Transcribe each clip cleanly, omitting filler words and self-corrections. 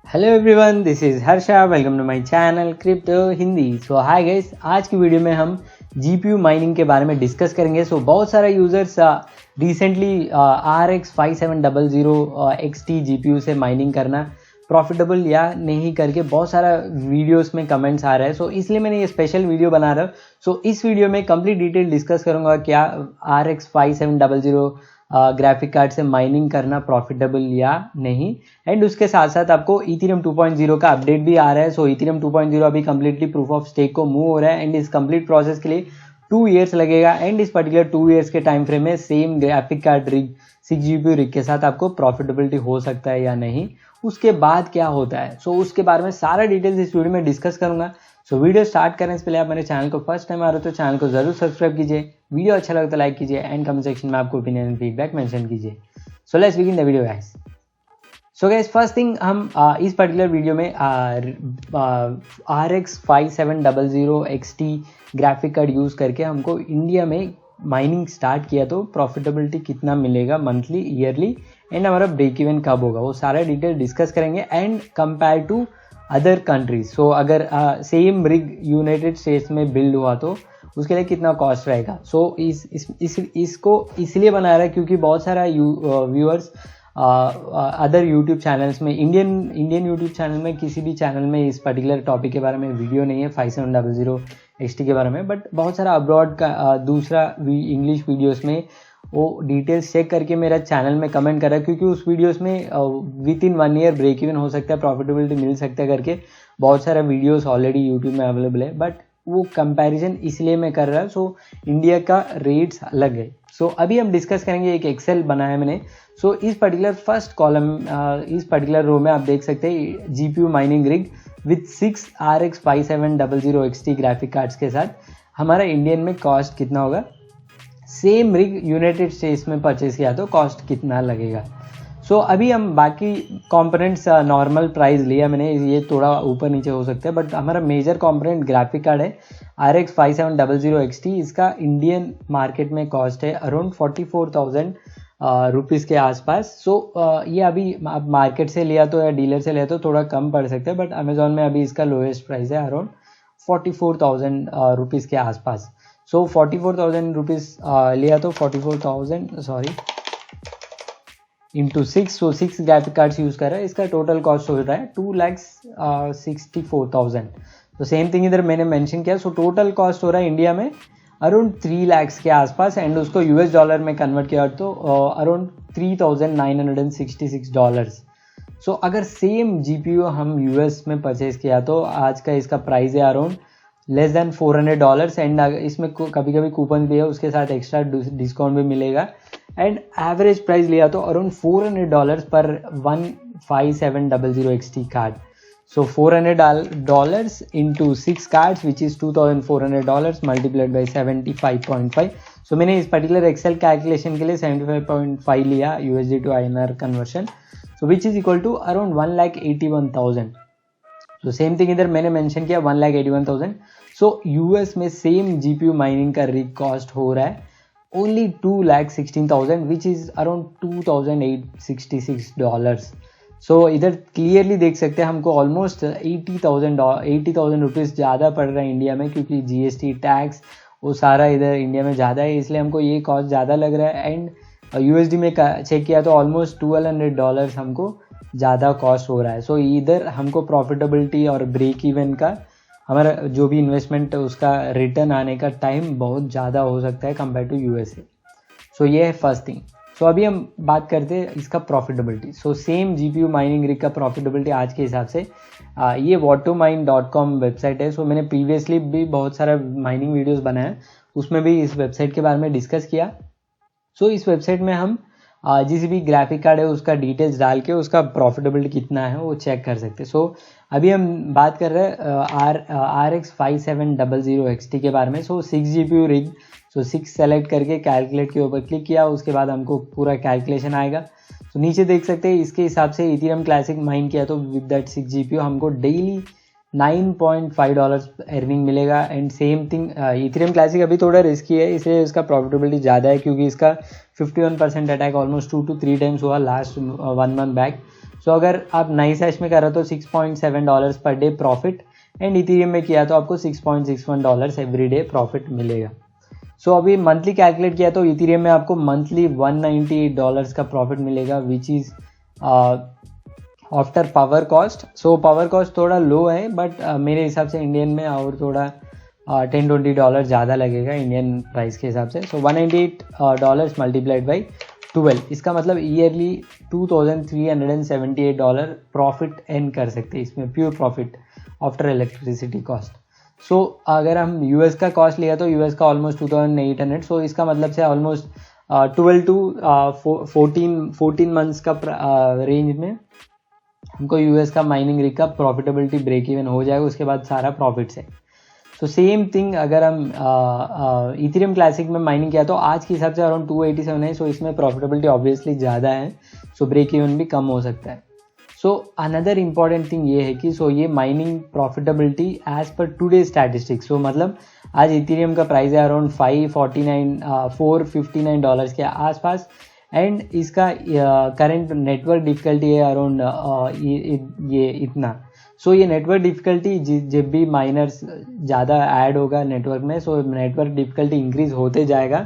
Hello everyone, this is Harsha. Welcome to my channel crypto Hindi. So hi guys, आज की video में हम GPU mining के बारे में डिस्कस करेंगे। सो बहुत सारा users recently RX 5700 XT GPU से माइनिंग करना प्रॉफिटेबल या नहीं करके बहुत सारा वीडियोस में कमेंट्स आ रहा है। सो इसलिए मैंने ये स्पेशल वीडियो बना रहा हूँ। सो इस वीडियो में कंप्लीट डिटेल डिस्कस करूंगा क्या RX 5700 ग्राफिक कार्ड से माइनिंग करना प्रॉफिटेबल या नहीं। एंड उसके साथ साथ आपको इथेरियम 2.0 का अपडेट भी आ रहा है। सो इथेरियम 2.0 अभी कंप्लीटली प्रूफ ऑफ स्टेक को मूव हो रहा है एंड इस कंप्लीट प्रोसेस के लिए 2 इयर्स लगेगा। एंड इस पर्टिकुलर 2 इयर्स के टाइम फ्रेम में same graphic card rig 6 GPU rig के साथ आपको प्रॉफिटेबिलिटी हो सकता है या नहीं, उसके बाद क्या होता है। सो उसके बारे में सारा डिटेल्स इस वीडियो में डिस्कस करूंगा। सो वीडियो स्टार्ट करने से पहले आप मेरे चैनल को फर्स्ट टाइम आ रहे हो तो चैनल को जरूर सब्सक्राइब कीजिए, वीडियो अच्छा लगे तो लाइक कीजिए एंड कमेंट सेक्शन में आपको ओपिनियन एंड फीडबैक मेंशन कीजिए। So let's begin the video guys. So guys, first thing हम इस पर्टिकुलर वीडियो में RX 5700 XT graphic card use करके हमको इंडिया में माइनिंग स्टार्ट किया तो प्रॉफिटेबिलिटी कितना मिलेगा मंथली, ईयरली, एंड हमारा ब्रेक इवन कब होगा, वो सारा डिटेल डिस्कस करेंगे and compare to other countries. So अगर सेम रिग यूनाइटेड स्टेट्स में बिल्ड हुआ तो उसके लिए कितना कॉस्ट रहेगा। सो इसको इसलिए बना रहा है क्योंकि बहुत सारा व्यूअर्स अदर यूट्यूब चैनल्स में, इंडियन यूट्यूब चैनल में किसी भी चैनल में इस पर्टिकुलर टॉपिक के बारे में वीडियो नहीं है 5700 XT के बारे में, बट बहुत सारा अब्रॉड का दूसरा इंग्लिश वीडियोस में वो डिटेल्स चेक करके मेरा चैनल में कमेंट करा, क्योंकि उस वीडियोस में within 1 year break even हो सकता है, प्रॉफिटेबिलिटी मिल सकता है करके बहुत सारा वीडियोस ऑलरेडी यूट्यूब में अवेलेबल है। बट वो कंपैरिजन इसलिए मैं कर रहा हूँ। सो इंडिया का रेट्स अलग है। सो अभी हम डिस्कस करेंगे, एक एक्सेल बनाया मैंने। सो इस पर्टिकुलर फर्स्ट कॉलम, इस पर्टिकुलर रो में आप देख सकते हैं GPU mining rig with 6 RX 5700 XT graphic cards के साथ हमारा इंडियन में कॉस्ट कितना होगा। सेम रिग यूनाइटेड स्टेट्स में परचेज किया तो कॉस्ट कितना लगेगा। सो अभी हम बाकी कंपोनेंट्स नॉर्मल प्राइस लिया मैंने, ये थोड़ा ऊपर नीचे हो सकता है, बट हमारा मेजर कंपोनेंट ग्राफिक कार्ड है RX 5700 XT। इसका इंडियन मार्केट में कॉस्ट है अराउंड 44,000 रुपीज़ के आसपास। सो ये अभी आप मार्केट से लिया तो या डीलर से लिया तो थोड़ा कम पड़ सकता है, बट अमेजोन में अभी इसका लोएस्ट प्राइस है अराउंड 44,000 रुपीज़ के आसपास। सो 44,000 रुपीज़ लिया तो 44,000 इंटू 6, सो 6 ग्राफिक कार्ड्स यूज़ कर रहा है, इसका टोटल कॉस्ट हो रहा है 2,64,000। तो सेम थिंग इधर मैंने मेंशन किया। सो टोटल कॉस्ट हो रहा है इंडिया में अराउंड 3 लाख के आसपास एंड उसको US डॉलर में कन्वर्ट किया तो अराउंड $3,966। सो अगर सेम जीपीयू हम US में परचेज किया तो आज का इसका प्राइस है अराउंड लेस देन $400 एंड इसमें कभी कभी कूपन भी है, उसके साथ एक्स्ट्रा डिस्काउंट भी मिलेगा एंड एवरेज प्राइस लिया तो अराउंड $400 पर 15700 XT card. So $400 into 6 cards which is $2,400 multiplied by 75.5। सो मैंने इस पर्टिकुलर एक्सेल कैलकुलेशन के लिए 75.5 लिया USD to INR conversion, so which is equal to around 1,81,000। तो सेम थिंग इधर मैंने मेंशन किया 1,81,000। सो US में सेम जीपीयू माइनिंग का रिग कॉस्ट हो रहा है only 2,16,000 which is around $2,866। So इधर क्लियरली देख सकते हैं हमको ऑलमोस्ट 80,000 रुपीज़ ज़्यादा पड़ रहा है इंडिया में, क्योंकि GST टैक्स वो सारा इधर इंडिया में ज़्यादा है, इसलिए हमको ये कॉस्ट ज़्यादा लग रहा है। एंड USD में चेक किया तो ऑलमोस्ट $1,200 हमको ज़्यादा कॉस्ट हो रहा है। सो इधर हमको प्रॉफिटेबिलिटी और ब्रेक इवन का हमारा जो भी इन्वेस्टमेंट उसका रिटर्न आने का टाइम बहुत ज़्यादा हो सकता है कंपेयर टू USA। सो ये है फर्स्ट थिंग। सो अभी हम बात करते हैं इसका profitability. So same GPU mining rig का प्रॉफिटेबिलिटी आज के हिसाब से ये watomine.com वेबसाइट है। सो मैंने प्रीवियसली भी बहुत सारा माइनिंग वीडियोस बनाया, उसमें भी इस वेबसाइट के बारे में डिस्कस किया। सो इस वेबसाइट में हम जिस भी ग्राफिक कार्ड है उसका डिटेल्स डाल के उसका प्रॉफिटेबिलिटी कितना है वो चेक कर सकते हैं। सो अभी हम बात कर रहे हैं RX 5700 XT के बारे में। सो 6 GPU रिग, सो 6 सेलेक्ट करके कैलकुलेट के ऊपर क्लिक किया, उसके बाद हमको पूरा कैलकुलेशन आएगा। तो नीचे देख सकते हैं इसके हिसाब से इथेरियम क्लासिक माइन किया तो विद दैट 6 GPU हमको डेली $9.5 अर्निंग मिलेगा। And same thing Ethereum classic अभी थोड़ा रिस्की है, इसलिए इसका प्रॉफिटेबिलिटी ज़्यादा है, क्योंकि इसका 51% अटैक ऑलमोस्ट 2 to 3 टाइम्स हुआ लास्ट 1 month बैक। सो अगर आप नाइस हैश में कर रहे हो तो $6.7 per day profit, and Ethereum में किया तो आपको $6.61 एवरी डे प्रॉफिट मिलेगा। सो अभी मंथली कैलकुलेट किया तो इथेरियम में आपको मंथली $198 का प्रॉफिट मिलेगा, which is after power cost. So power cost थोड़ा लो है, बट मेरे हिसाब से इंडियन में और थोड़ा $10-20 ज़्यादा लगेगा इंडियन प्राइस के हिसाब से। सो $198 मल्टीप्लाइड बाई 12, इसका मतलब ईयरली $2,378 प्रॉफिट अर्न कर सकते हैं इसमें, pure profit after electricity cost. So अगर हम यूएस का कॉस्ट लिया तो यूएस का ऑलमोस्ट 2,800, सो इसका मतलब से ऑलमोस्ट 12 to 14 मंथ्स का रेंज में हमको यूएस का माइनिंग रिग का प्रॉफिटेबिलिटी ब्रेक इवन हो जाएगा, उसके बाद सारा प्रॉफिट्स है। तो सेम थिंग अगर हम इथेरियम क्लासिक में माइनिंग किया तो आज के हिसाब से अराउंड 287 है, सो इसमें प्रॉफिटेबिलिटी ऑब्वियसली ज़्यादा है, सो ब्रेक इवन भी कम हो सकता है। सो अनदर इम्पॉर्टेंट थिंग ये है कि ये mining profitability as per today statistics, so मतलब आज इथेरियम का प्राइस है अराउंड $459 के आसपास, एंड इसका करंट नेटवर्क डिफिकल्टी है अराउंड ये इतना। सो ये नेटवर्क डिफिकल्टी जब भी माइनर्स ज़्यादा ऐड होगा नेटवर्क में, सो नेटवर्क डिफिकल्टी इंक्रीज होते जाएगा।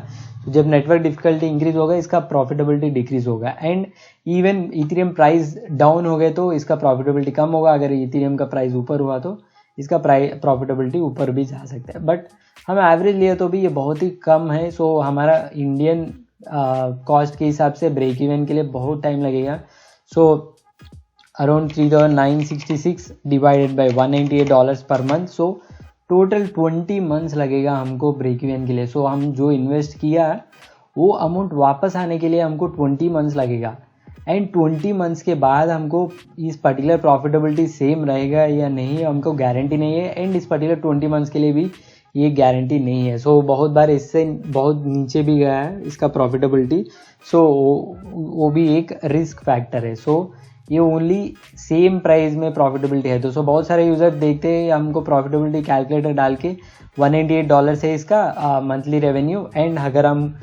तो जब नेटवर्क डिफिकल्टी इंक्रीज होगा इसका प्रॉफिटेबिलिटी डिक्रीज होगा, and even Ethereum price down हो गए तो इसका प्रॉफिटेबिलिटी कम होगा। अगर इथेरियम का प्राइस ऊपर हुआ तो इसका प्रॉफिटेबिलिटी ऊपर भी जा सकता है, बट हम एवरेज लिए तो भी ये बहुत ही कम है। सो हमारा इंडियन कॉस्ट के हिसाब से ब्रेक इवन के लिए बहुत टाइम लगेगा। So around 3,966 divided by $198 per month, so total 20 months लगेगा हमको ब्रेक इवन के लिए। सो हम जो इन्वेस्ट किया वो अमाउंट वापस आने के लिए हमको 20 मंथ्स लगेगा, एंड 20 मंथ्स के बाद हमको इस पर्टिकुलर प्रॉफिटेबिलिटी सेम रहेगा या नहीं हमको गारंटी नहीं है, एंड इस पर्टिकुलर 20 मंथ्स के लिए भी ये गारंटी नहीं है। सो बहुत बार इससे बहुत नीचे भी गया है इसका प्रॉफिटेबिलिटी, सो वो भी एक रिस्क फैक्टर है। सो ये ओनली सेम प्राइस में प्रॉफिटेबिलिटी है। तो बहुत सारे यूज़र देखते हैं हमको प्रॉफिटेबिलिटी कैलकुलेटर डाल के $198 है इसका मंथली रेवेन्यू, एंड अगर हम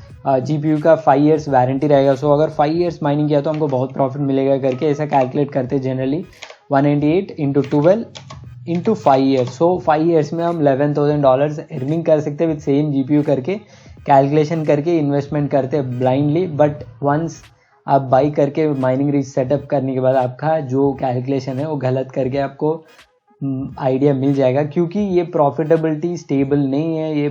GPU का 5 years वारंटी रहेगा, सो अगर 5 years माइनिंग किया तो हमको बहुत प्रॉफिट मिलेगा करके ऐसा कैलकुलेट करते हैं जनरली। 198 × 12 × 5 years, सो 5 years में हम $11,000 अर्निंग कर सकते हैं विद सेम GPU करके, कैलकुलेशन करके इन्वेस्टमेंट करते ब्लाइंडली। बट वंस आप बाई करके माइनिंग रिग सेटअप करने के बाद आपका जो कैलकुलेशन है वो गलत करके आपको आइडिया मिल जाएगा, क्योंकि ये प्रॉफिटेबिलिटी स्टेबल नहीं है, ये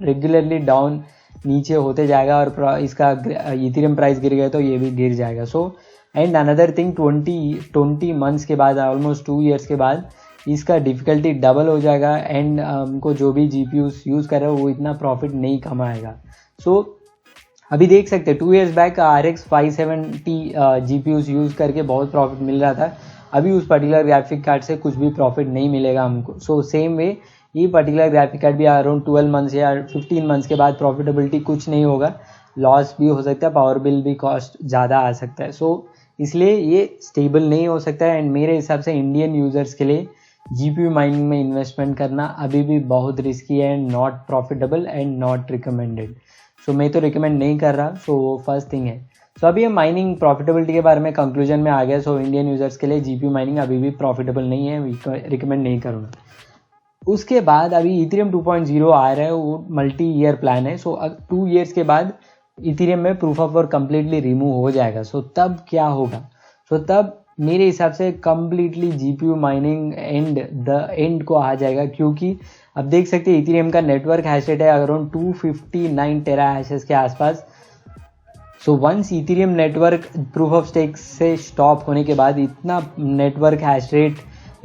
रेगुलरली डाउन नीचे होते जाएगा, और इसका इथेरियम प्राइस गिर गया तो ये भी गिर जाएगा। So and another thing 20 months के बाद, ऑलमोस्ट 2 years के बाद इसका डिफ़िकल्टी डबल हो जाएगा, एंड हमको जो भी GPUs यूज़ कर रहे हो वो इतना प्रॉफिट नहीं कमाएगा। सो अभी देख सकते हैं 2 years back RX 570 GPUs use करके बहुत प्रॉफिट मिल रहा था, अभी उस पर्टिकुलर ग्राफिक कार्ड से कुछ भी प्रॉफिट नहीं मिलेगा हमको। सो सेम वे ये पर्टिकुलर ग्राफिक कार्ड भी अराउंड 12 मंथ्स या 15 मंथ्स के बाद प्रॉफिटेबिलिटी कुछ नहीं होगा, लॉस भी हो सकता है, पावर बिल भी कॉस्ट ज़्यादा आ सकता है। सो इसलिए ये स्टेबल नहीं हो सकता है, एंड मेरे हिसाब से इंडियन यूज़र्स के लिए GPU माइनिंग में इन्वेस्टमेंट करना अभी भी बहुत रिस्की है, and not profitable and not recommended. So मैं तो रिकमेंड नहीं कर रहा। सो वो फर्स्ट थिंग है। सो अभी हम माइनिंग प्रॉफिटेबिलिटी के बारे में कंक्लूजन में आ गया। सो इंडियन यूजर्स के लिए GPU माइनिंग अभी भी प्रॉफिटेबल नहीं है, रिकमेंड नहीं करूँगा। उसके बाद अभी इथेरियम 2.0 आ रहा है, वो मल्टी ईयर प्लान है। सो 2 years के बाद इथेरियम में proof of work completely remove हो जाएगा। सो तब क्या होगा? सो तब मेरे हिसाब से कम्प्लीटली GPU माइनिंग एंड को आ जाएगा, क्योंकि अब देख सकते हैं इथेरियम का नेटवर्क हैश रेट है अराउंड 259 टेरा हैशेस के आसपास। So once Ethereum network proof of stake से स्टॉप होने के बाद इतना नेटवर्क हैश रेट,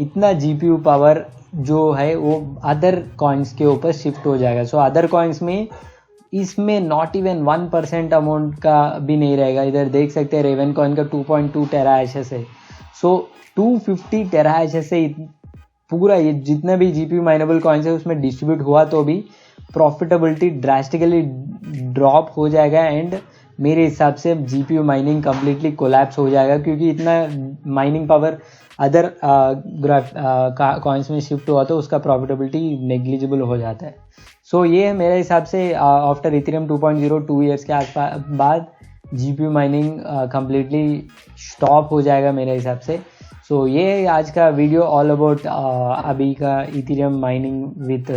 इतना GPU पावर जो है वो अदर कॉइन्स के ऊपर शिफ्ट हो जाएगा। सो अदर कॉइन्स में इसमें नॉट इवन 1% अमाउंट का भी नहीं रहेगा। इधर देख सकते हैं रेवन कॉइन का 2.2 टेरा हैशेस है। सो 250 टेरा हैशेस से पूरा ये जितना भी GPU माइनेबल कॉइन्स है उसमें डिस्ट्रीब्यूट हुआ तो भी प्रॉफिटेबिलिटी ड्रास्टिकली ड्रॉप हो जाएगा, एंड मेरे हिसाब से GPU माइनिंग कम्प्लीटली कोलैप्स हो जाएगा, क्योंकि इतना माइनिंग पावर अदर कॉइन्स में शिफ्ट हुआ तो उसका प्रॉफिटेबिलिटी नेग्लिजिबल हो जाता है। सो ये है मेरे हिसाब से आफ्टर इथेरियम 2.0 2 years के बाद GPU माइनिंग कम्प्लीटली स्टॉप हो जाएगा मेरे हिसाब से। सो ये आज का वीडियो ऑल अबाउट अभी का Ethereum mining with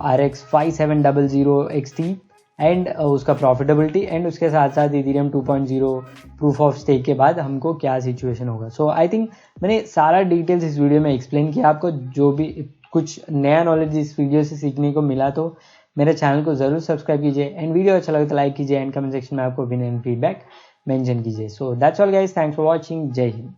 RX 5700 XT and उसका प्रॉफिटेबिलिटी एंड उसके साथ साथ इथेरियम 2.0 प्रूफ ऑफ स्टेक के बाद हमको क्या सिचुएशन होगा। सो आई थिंक मैंने सारा डिटेल्स इस वीडियो में एक्सप्लेन किया। आपको जो भी कुछ नया नॉलेज इस वीडियो से सीखने को मिला तो मेरे चैनल को ज़रूर सब्सक्राइब कीजिए एंड वीडियो अच्छा लगे तो लाइक कीजिए एंड कमेंट सेक्शन में आपको ओपिनियन एंड फीडबैक मेंशन कीजिए। So that's all guys, thanks for watching, जय हिंद।